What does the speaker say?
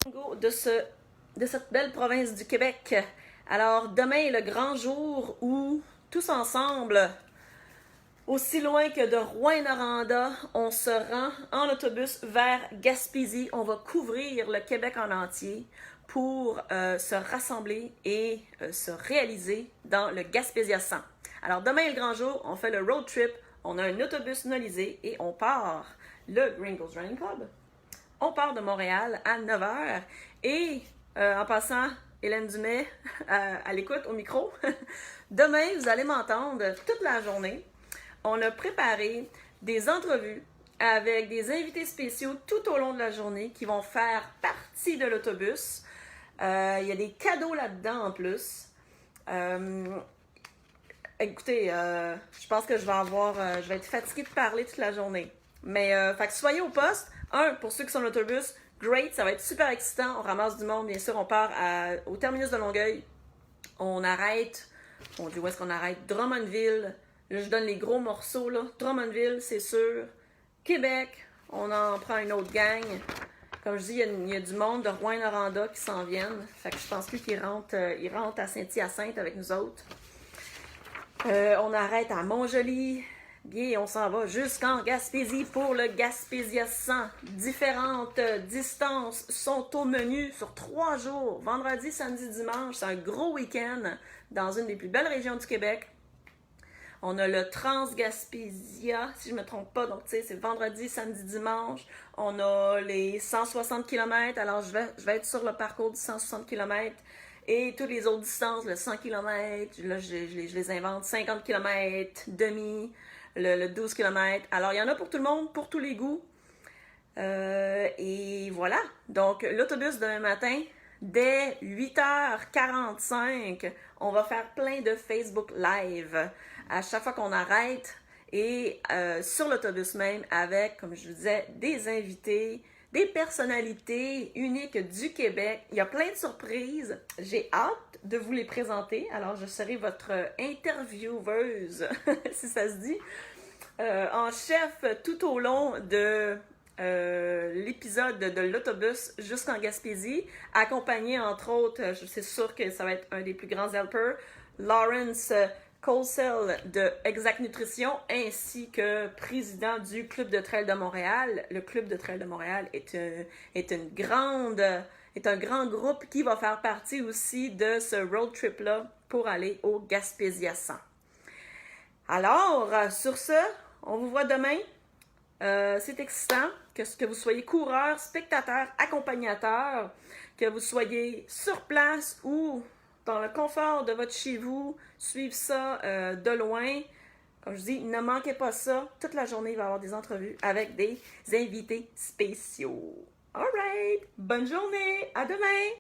De cette belle province du Québec. Alors, demain est le grand jour où, tous ensemble, aussi loin que de Rouyn-Noranda, on se rend en autobus vers Gaspésie. On va couvrir le Québec en entier pour se rassembler et se réaliser dans le Gaspésia 100. Alors, demain est le grand jour, on fait le road trip, on a un autobus nolisé et on part le Gringos Running Club. On part de Montréal à 9h et en passant, Hélène Dumais à l'écoute au micro, demain vous allez m'entendre toute la journée. On a préparé des entrevues avec des invités spéciaux tout au long de la journée qui vont faire partie de l'autobus. Il y a des cadeaux là-dedans en plus. Écoutez, je pense que je vais être fatiguée de parler toute la journée. Mais, fait que soyez au poste. Pour ceux qui sont dans l'autobus, great, ça va être super excitant. On ramasse du monde, bien sûr. On part au terminus de Longueuil. On arrête. On dit où est-ce qu'on arrête? Drummondville. Là, je donne les gros morceaux, là. Drummondville, c'est sûr. Québec, on en prend une autre gang. Comme je dis, il y a du monde de Rouyn-Noranda qui s'en viennent. Fait que je pense plus qu'ils rentrent à Saint-Hyacinthe avec nous autres. On arrête à Montjoly. Bien, on s'en va jusqu'en Gaspésie pour le Gaspésia 100. Différentes distances sont au menu sur 3 jours. Vendredi, samedi, dimanche. C'est un gros week-end dans une des plus belles régions du Québec. On a le Trans-Gaspésia, si je ne me trompe pas. Donc, tu sais, c'est vendredi, samedi, dimanche. On a les 160 km. Alors, je vais être sur le parcours du 160 km. Et toutes les autres distances, le 100 km, là, je les invente. 50 km, demi, le 12 km. Alors, il y en a pour tout le monde, pour tous les goûts. Et voilà. Donc, l'autobus demain matin, dès 8h45, on va faire plein de Facebook Live à chaque fois qu'on arrête et sur l'autobus même avec, comme je vous disais, des invités, des personnalités uniques du Québec. Il y a plein de surprises. J'ai hâte de vous les présenter. Alors, je serai votre intervieweuse, si ça se dit, en chef tout au long de l'épisode de l'autobus jusqu'en Gaspésie, accompagné entre autres, je suis sûre que ça va être un des plus grands helpers, Lawrence Colesell de Exact Nutrition, ainsi que président du Club de Trail de Montréal. Le Club de Trail de Montréal est un grand groupe qui va faire partie aussi de ce road trip-là pour aller au Gaspésia 100. Alors, sur ce, on vous voit demain. C'est excitant que vous soyez coureur, spectateur, accompagnateur, que vous soyez sur place ou dans le confort de votre chez vous, suivre ça de loin. Comme je dis, ne manquez pas ça. Toute la journée, il va y avoir des entrevues avec des invités spéciaux. All right! Bonne journée! À demain!